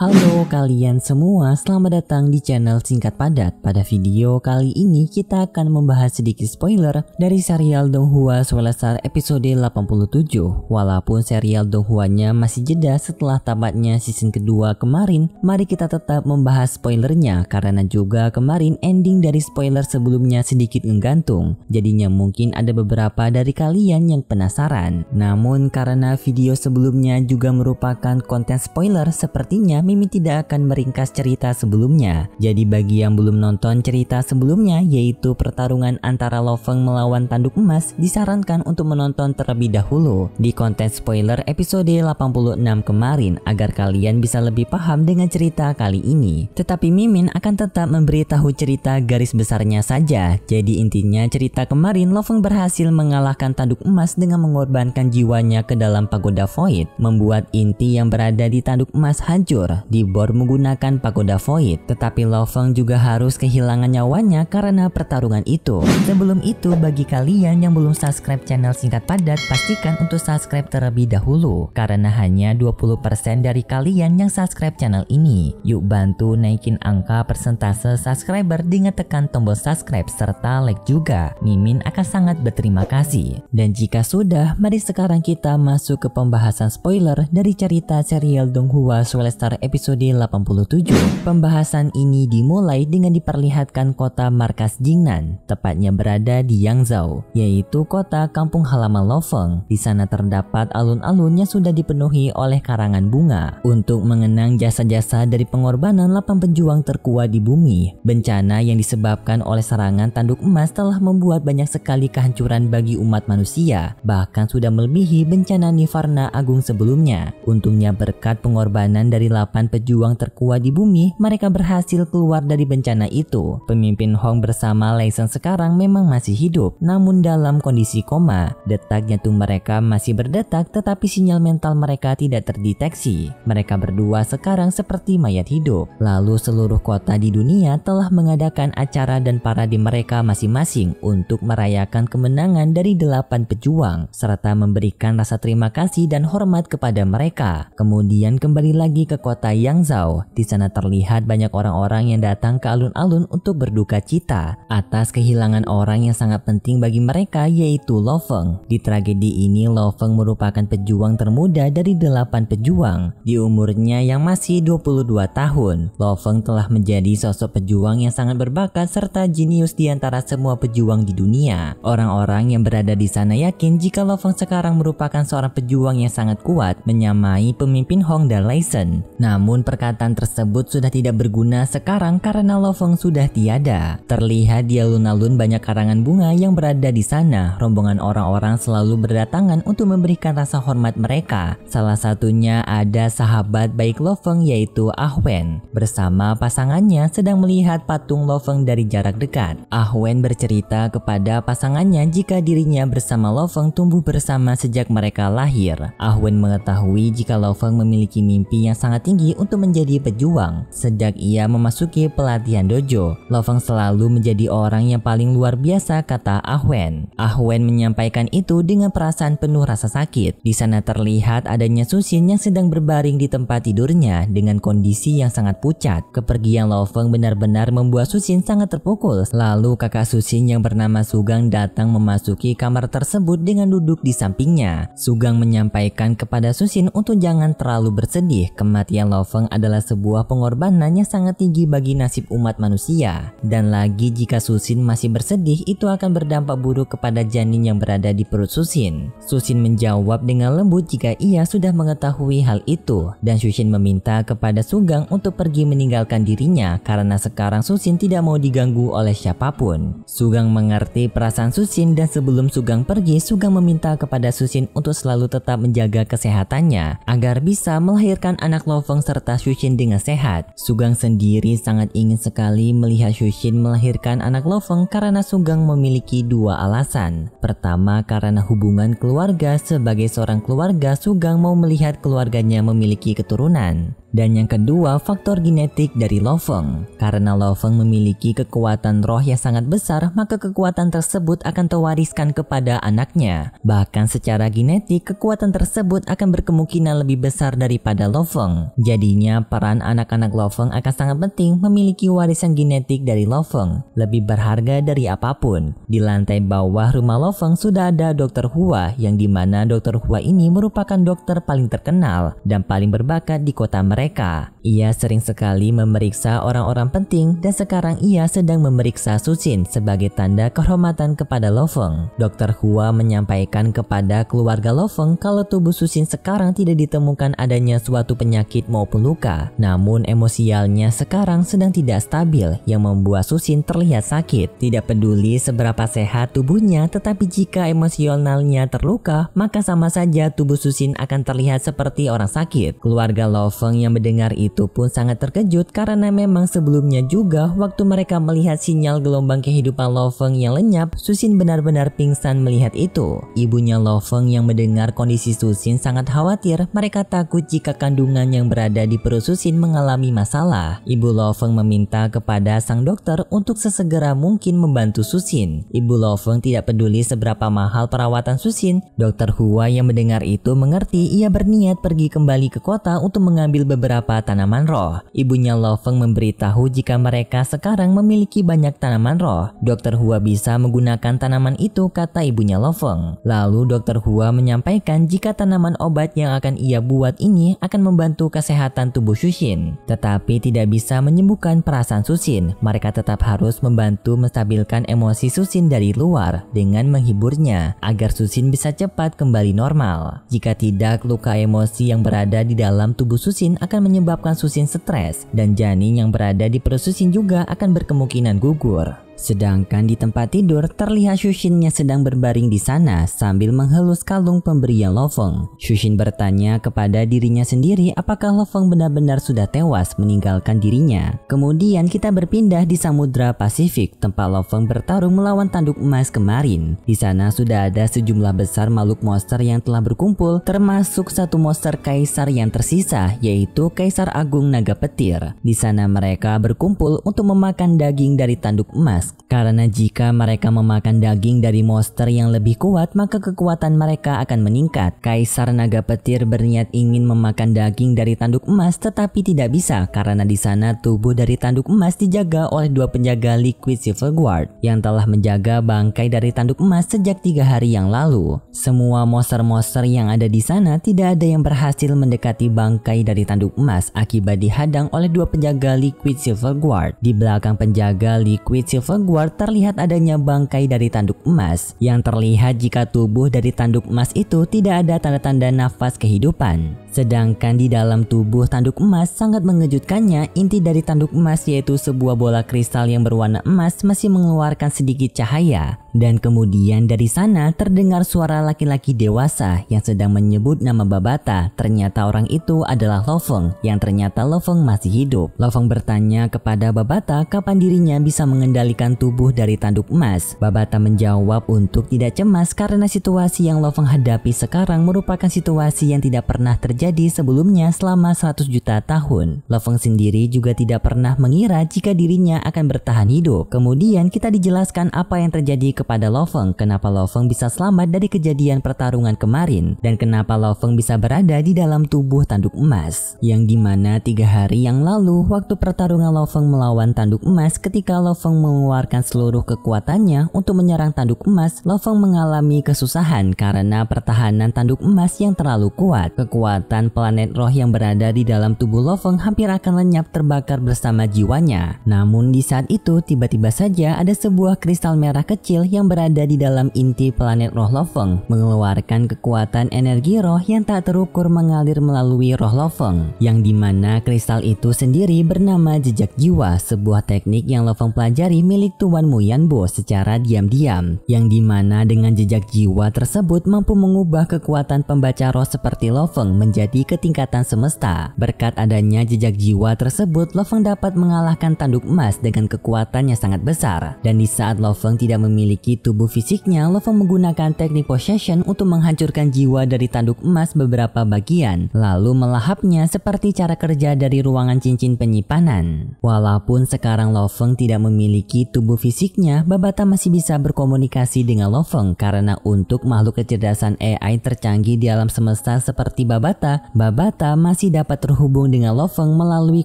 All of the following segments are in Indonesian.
Halo kalian semua, selamat datang di channel Singkat Padat. Pada video kali ini kita akan membahas sedikit spoiler dari serial Donghua Soulstar episode 87. Walaupun serial Donghuanya masih jeda setelah tamatnya season kedua kemarin, mari kita tetap membahas spoilernya karena juga kemarin ending dari spoiler sebelumnya sedikit menggantung. Jadinya mungkin ada beberapa dari kalian yang penasaran. Namun karena video sebelumnya juga merupakan konten spoiler, sepertinya Mimin tidak akan meringkas cerita sebelumnya. Jadi bagi yang belum nonton cerita sebelumnya, yaitu pertarungan antara Lo Feng melawan Tanduk Emas, disarankan untuk menonton terlebih dahulu di konten spoiler episode 86 kemarin agar kalian bisa lebih paham dengan cerita kali ini. Tetapi Mimin akan tetap memberitahu cerita garis besarnya saja. Jadi intinya cerita kemarin Lo Feng berhasil mengalahkan Tanduk Emas dengan mengorbankan jiwanya ke dalam pagoda Void, membuat inti yang berada di Tanduk Emas hancur dibor menggunakan pagoda Void. Tetapi Lo Feng juga harus kehilangan nyawanya karena pertarungan itu. Sebelum itu, bagi kalian yang belum subscribe channel Singkat Padat, pastikan untuk subscribe terlebih dahulu karena hanya 20% dari kalian yang subscribe channel ini. Yuk bantu naikin angka persentase subscriber dengan tekan tombol subscribe serta like juga. Mimin akan sangat berterima kasih. Dan jika sudah, mari sekarang kita masuk ke pembahasan spoiler dari cerita serial Donghua Soulstar episode 87. Pembahasan ini dimulai dengan diperlihatkan kota markas Jingnan, tepatnya berada di Yangzhou, yaitu kota kampung halaman Lo Feng. Di sana terdapat alun-alun yang sudah dipenuhi oleh karangan bunga untuk mengenang jasa-jasa dari pengorbanan 8 pejuang terkuat di bumi. Bencana yang disebabkan oleh serangan Tanduk Emas telah membuat banyak sekali kehancuran bagi umat manusia, bahkan sudah melebihi bencana Nivarna Agung sebelumnya. Untungnya berkat pengorbanan dari 8 pejuang terkuat di bumi, mereka berhasil keluar dari bencana itu. Pemimpin Hong bersama Lei Shen sekarang memang masih hidup, namun dalam kondisi koma. Detak jantung mereka masih berdetak, tetapi sinyal mental mereka tidak terdeteksi. Mereka berdua sekarang seperti mayat hidup. Lalu seluruh kota di dunia telah mengadakan acara dan parade mereka masing-masing untuk merayakan kemenangan dari 8 pejuang, serta memberikan rasa terima kasih dan hormat kepada mereka. Kemudian kembali lagi ke kota Yangzhou. Di sana terlihat banyak orang-orang yang datang ke alun-alun untuk berduka cita atas kehilangan orang yang sangat penting bagi mereka, yaitu Lo Feng. Di tragedi ini, Lo Feng merupakan pejuang termuda dari 8 pejuang. Di umurnya yang masih 22 tahun, Lo Feng telah menjadi sosok pejuang yang sangat berbakat serta jenius di antara semua pejuang di dunia. Orang-orang yang berada di sana yakin jika Lo Feng sekarang merupakan seorang pejuang yang sangat kuat, menyamai pemimpin Hong dan Lei Shen. Namun perkataan tersebut sudah tidak berguna sekarang karena Lo Feng sudah tiada. Terlihat di alun-alun banyak karangan bunga yang berada di sana. Rombongan orang-orang selalu berdatangan untuk memberikan rasa hormat mereka. Salah satunya ada sahabat baik Lo Feng, yaitu Ah Wen. Bersama pasangannya sedang melihat patung Lo Feng dari jarak dekat. Ah Wen bercerita kepada pasangannya jika dirinya bersama Lo Feng tumbuh bersama sejak mereka lahir. Ah Wen mengetahui jika Lo Feng memiliki mimpi yang sangat tinggi untuk menjadi pejuang. Sejak ia memasuki pelatihan dojo, Lo Feng selalu menjadi orang yang paling luar biasa, kata Ah Wen. Ah Wen menyampaikan itu dengan perasaan penuh rasa sakit. Di sana terlihat adanya Susin yang sedang berbaring di tempat tidurnya dengan kondisi yang sangat pucat. Kepergian Lo Feng benar-benar membuat Susin sangat terpukul. Lalu kakak Susin yang bernama Sugang datang memasuki kamar tersebut dengan duduk di sampingnya. Sugang menyampaikan kepada Susin untuk jangan terlalu bersedih. Kematian Lo Feng adalah sebuah pengorbanan yang sangat tinggi bagi nasib umat manusia. Dan lagi jika Susin masih bersedih, itu akan berdampak buruk kepada janin yang berada di perut Susin. Susin menjawab dengan lembut jika ia sudah mengetahui hal itu. Dan Susin meminta kepada Sugang untuk pergi meninggalkan dirinya karena sekarang Susin tidak mau diganggu oleh siapapun. Sugang mengerti perasaan Susin dan sebelum Sugang pergi, Sugang meminta kepada Susin untuk selalu tetap menjaga kesehatannya agar bisa melahirkan anak Lo Feng serta Susin dengan sehat. Sugang sendiri sangat ingin sekali melihat Susin melahirkan anak Lo Feng karena Sugang memiliki dua alasan. Pertama, karena hubungan keluarga. Sebagai seorang keluarga, Sugang mau melihat keluarganya memiliki keturunan. Dan yang kedua, faktor genetik dari Lo Feng. Karena Lo Feng memiliki kekuatan roh yang sangat besar, maka kekuatan tersebut akan terwariskan kepada anaknya. Bahkan secara genetik, kekuatan tersebut akan berkemungkinan lebih besar daripada Lo Feng. Jadinya peran anak-anak Lo Feng akan sangat penting memiliki warisan genetik dari Lo Feng, lebih berharga dari apapun. Di lantai bawah rumah Lo Feng sudah ada Dr. Hua, yang dimana Dr. Hua ini merupakan dokter paling terkenal dan paling berbakat di kota mereka. Ia sering sekali memeriksa orang-orang penting dan sekarang ia sedang memeriksa Susin sebagai tanda kehormatan kepada Lo Feng. Dr. Hua menyampaikan kepada keluarga Lo Feng kalau tubuh Susin sekarang tidak ditemukan adanya suatu penyakit maupun luka. Namun emosialnya sekarang sedang tidak stabil yang membuat Susin terlihat sakit. Tidak peduli seberapa sehat tubuhnya, tetapi jika emosionalnya terluka, maka sama saja tubuh Susin akan terlihat seperti orang sakit. Keluarga Lo Feng yang mendengar itu pun sangat terkejut karena memang sebelumnya juga waktu mereka melihat sinyal gelombang kehidupan Lo Feng yang lenyap, Susin benar-benar pingsan melihat itu. Ibunya Lo Feng yang mendengar kondisi Susin sangat khawatir. Mereka takut jika kandungan yang berada di perut Susin mengalami masalah. Ibu Lo Feng meminta kepada sang dokter untuk sesegera mungkin membantu Susin. Ibu Lo Feng tidak peduli seberapa mahal perawatan Susin. Dr. Hua yang mendengar itu mengerti. Ia berniat pergi kembali ke kota untuk mengambil beberapa tanaman roh. Ibunya Lo Feng memberitahu jika mereka sekarang memiliki banyak tanaman roh. Dr. Hua bisa menggunakan tanaman itu, kata ibunya Lo Feng. Lalu Dr. Hua menyampaikan jika tanaman obat yang akan ia buat ini akan membantu kesehatan tubuh Susin, tetapi tidak bisa menyembuhkan perasaan Susin. Mereka tetap harus membantu menstabilkan emosi Susin dari luar dengan menghiburnya agar Susin bisa cepat kembali normal. Jika tidak, luka emosi yang berada di dalam tubuh Susin akan menyebabkan Susin stres dan janin yang berada di perut Susin juga akan berkemungkinan gugur. Sedangkan di tempat tidur terlihat Susin yang sedang berbaring di sana sambil menghelus kalung pemberian Lo Feng. Susin bertanya kepada dirinya sendiri apakah Lo Feng benar-benar sudah tewas meninggalkan dirinya. Kemudian kita berpindah di Samudra Pasifik tempat Lo Feng bertarung melawan tanduk emas kemarin. Di sana sudah ada sejumlah besar makhluk monster yang telah berkumpul, termasuk satu monster kaisar yang tersisa, yaitu Kaisar Agung Naga Petir. Di sana mereka berkumpul untuk memakan daging dari tanduk emas. Karena jika mereka memakan daging dari monster yang lebih kuat, maka kekuatan mereka akan meningkat. Kaisar Naga Petir berniat ingin memakan daging dari tanduk emas, tetapi tidak bisa karena di sana tubuh dari tanduk emas dijaga oleh dua penjaga Liquid Silver Guard yang telah menjaga bangkai dari tanduk emas sejak 3 hari yang lalu. Semua monster-monster yang ada di sana tidak ada yang berhasil mendekati bangkai dari tanduk emas akibat dihadang oleh dua penjaga Liquid Silver Guard. Di belakang penjaga Liquid Silver Guard terlihat adanya bangkai dari tanduk emas yang terlihat jika tubuh dari tanduk emas itu tidak ada tanda-tanda nafas kehidupan. Sedangkan di dalam tubuh tanduk emas sangat mengejutkannya, inti dari tanduk emas yaitu sebuah bola kristal yang berwarna emas masih mengeluarkan sedikit cahaya. Dan kemudian dari sana terdengar suara laki-laki dewasa yang sedang menyebut nama Babata. Ternyata orang itu adalah Lo Feng, yang ternyata Lo Feng masih hidup. Lo Feng bertanya kepada Babata kapan dirinya bisa mengendalikan tubuh dari tanduk emas. Babata menjawab untuk tidak cemas karena situasi yang Lo Feng hadapi sekarang merupakan situasi yang tidak pernah terjadi sebelumnya selama 100 juta tahun. Lo Feng sendiri juga tidak pernah mengira jika dirinya akan bertahan hidup. Kemudian kita dijelaskan apa yang terjadi kepada Lo Feng, kenapa Lo Feng bisa selamat dari kejadian pertarungan kemarin, dan kenapa Lo Feng bisa berada di dalam tubuh tanduk emas. Yang dimana 3 hari yang lalu waktu pertarungan Lo Feng melawan tanduk emas, ketika Lo Feng mengeluarkan seluruh kekuatannya untuk menyerang tanduk emas, Lo Feng mengalami kesusahan karena pertahanan tanduk emas yang terlalu kuat. Kekuatan planet roh yang berada di dalam tubuh Lo Feng hampir akan lenyap terbakar bersama jiwanya. Namun di saat itu tiba-tiba saja ada sebuah kristal merah kecil yang berada di dalam inti planet roh Lo Feng mengeluarkan kekuatan energi roh yang tak terukur mengalir melalui roh Lo Feng, yang dimana kristal itu sendiri bernama jejak jiwa, sebuah teknik yang Lo Feng pelajari milik Tuan Mu Yanbo secara diam-diam, yang dimana dengan jejak jiwa tersebut mampu mengubah kekuatan pembaca roh seperti Lo Feng menjadi terjadi ke tingkatan semesta. Berkat adanya jejak jiwa tersebut, Lo Feng dapat mengalahkan tanduk emas dengan kekuatan yang sangat besar. Dan di saat Lo Feng tidak memiliki tubuh fisiknya, Lo Feng menggunakan teknik possession untuk menghancurkan jiwa dari tanduk emas beberapa bagian, lalu melahapnya seperti cara kerja dari ruangan cincin penyimpanan. Walaupun sekarang Lo Feng tidak memiliki tubuh fisiknya, Babata masih bisa berkomunikasi dengan Lo Feng karena untuk makhluk kecerdasan AI tercanggih di alam semesta seperti Babata masih dapat terhubung dengan Lo Feng melalui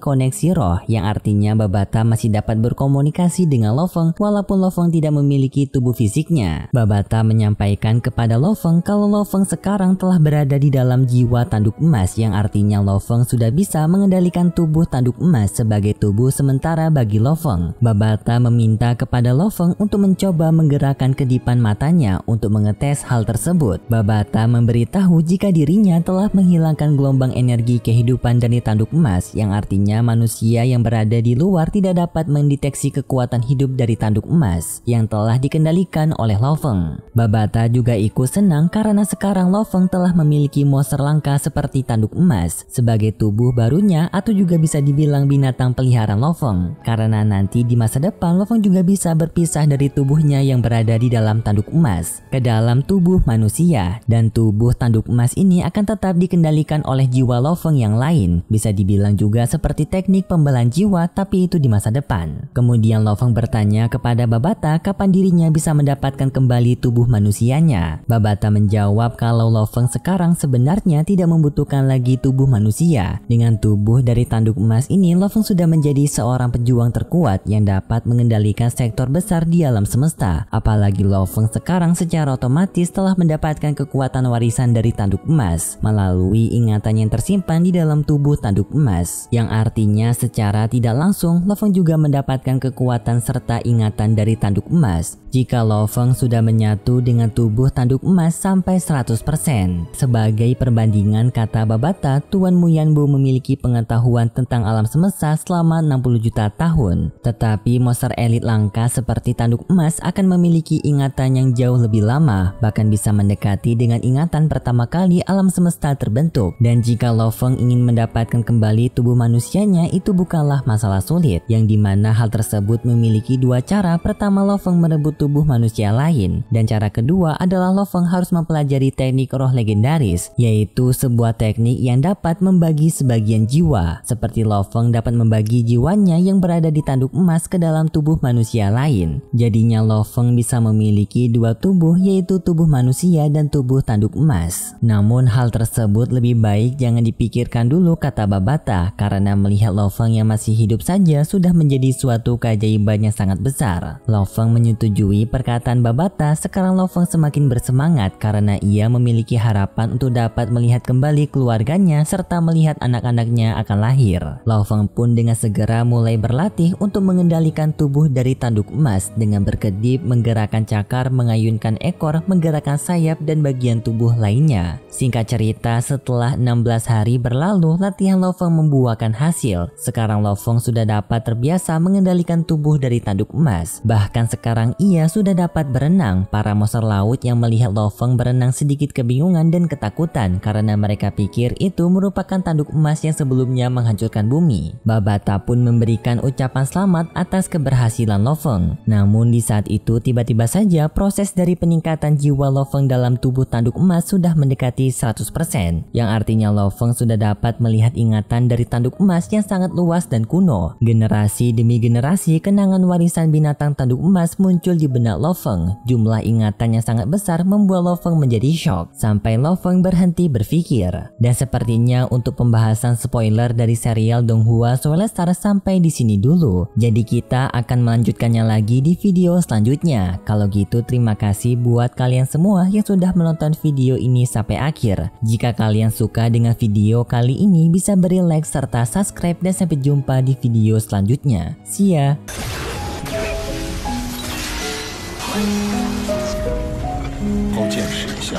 koneksi roh, yang artinya Babata masih dapat berkomunikasi dengan Lo Feng walaupun Lo Feng tidak memiliki tubuh fisiknya. Babata menyampaikan kepada Lo Feng kalau Lo Feng sekarang telah berada di dalam jiwa tanduk emas, yang artinya Lo Feng sudah bisa mengendalikan tubuh tanduk emas sebagai tubuh sementara bagi Lo Feng. Babata meminta kepada Lo Feng untuk mencoba menggerakkan kedipan matanya untuk mengetes hal tersebut. Babata memberitahu jika dirinya telah menghilangkan gelombang energi kehidupan dari tanduk emas, yang artinya manusia yang berada di luar tidak dapat mendeteksi kekuatan hidup dari tanduk emas yang telah dikendalikan oleh Lo Feng. Babata juga ikut senang karena sekarang Lo Feng telah memiliki monster langka seperti tanduk emas sebagai tubuh barunya, atau juga bisa dibilang binatang peliharaan Lo Feng, karena nanti di masa depan Lo Feng juga bisa berpisah dari tubuhnya yang berada di dalam tanduk emas ke dalam tubuh manusia, dan tubuh tanduk emas ini akan tetap dikendalikan oleh jiwa Lo Feng yang lain, bisa dibilang juga seperti teknik pembelahan jiwa, tapi itu di masa depan. Kemudian Lo Feng bertanya kepada Babata kapan dirinya bisa mendapatkan kembali tubuh manusianya. Babata menjawab kalau Lo Feng sekarang sebenarnya tidak membutuhkan lagi tubuh manusia. Dengan tubuh dari tanduk emas ini, Lo Feng sudah menjadi seorang pejuang terkuat yang dapat mengendalikan sektor besar di alam semesta. Apalagi Lo Feng sekarang secara otomatis telah mendapatkan kekuatan warisan dari tanduk emas melalui ingatan yang tersimpan di dalam tubuh tanduk emas, yang artinya secara tidak langsung Lo Feng juga mendapatkan kekuatan serta ingatan dari tanduk emas jika Lo Feng sudah menyatu dengan tubuh tanduk emas sampai 100%. Sebagai perbandingan, kata Babata, Tuan Muyanbu memiliki pengetahuan tentang alam semesta selama 60 juta tahun. Tetapi monster elit langka seperti tanduk emas akan memiliki ingatan yang jauh lebih lama, bahkan bisa mendekati dengan ingatan pertama kali alam semesta terbentuk. Dan jika Lo Feng ingin mendapatkan kembali tubuh manusianya, itu bukanlah masalah sulit, yang dimana hal tersebut memiliki dua cara. Pertama, Lo Feng merebut tubuh manusia lain, dan cara kedua adalah Lo Feng harus mempelajari teknik roh legendaris, yaitu sebuah teknik yang dapat membagi sebagian jiwa, seperti Lo Feng dapat membagi jiwanya yang berada di tanduk emas ke dalam tubuh manusia lain. Jadinya Lo Feng bisa memiliki dua tubuh, yaitu tubuh manusia dan tubuh tanduk emas. Namun hal tersebut lebih baik jangan dipikirkan dulu, kata Babata, karena melihat Lo Feng yang masih hidup saja sudah menjadi suatu keajaiban yang sangat besar. Lo Feng menyetujui perkataan Babata. Sekarang Lo Feng semakin bersemangat karena ia memiliki harapan untuk dapat melihat kembali keluarganya serta melihat anak-anaknya akan lahir. Lo Feng pun dengan segera mulai berlatih untuk mengendalikan tubuh dari tanduk emas dengan berkedip, menggerakkan cakar, mengayunkan ekor, menggerakkan sayap dan bagian tubuh lainnya. Singkat cerita, setelah 16 hari berlalu, latihan Lo Feng membuahkan hasil. Sekarang Lo Feng sudah dapat terbiasa mengendalikan tubuh dari tanduk emas. Bahkan sekarang ia sudah dapat berenang. Para monster laut yang melihat Lo Feng berenang sedikit kebingungan dan ketakutan karena mereka pikir itu merupakan tanduk emas yang sebelumnya menghancurkan bumi. Babata pun memberikan ucapan selamat atas keberhasilan Lo Feng. Namun di saat itu tiba-tiba saja proses dari peningkatan jiwa Lo Feng dalam tubuh tanduk emas sudah mendekati 100%, yang artinya Lo Feng sudah dapat melihat ingatan dari tanduk emas yang sangat luas dan kuno. Generasi demi generasi kenangan warisan binatang tanduk emas muncul di benak Lo Feng. Jumlah ingatan yang sangat besar membuat Lo Feng menjadi shock sampai Lo Feng berhenti berpikir. Dan sepertinya untuk pembahasan spoiler dari serial Donghua Soulstar sampai di sini dulu. Jadi kita akan melanjutkannya lagi di video selanjutnya. Kalau gitu terima kasih buat kalian semua yang sudah menonton video ini sampai akhir. Jika kalian suka dengan video kali ini, bisa beri like serta subscribe, dan sampai jumpa di video selanjutnya. See ya. 后见识一下。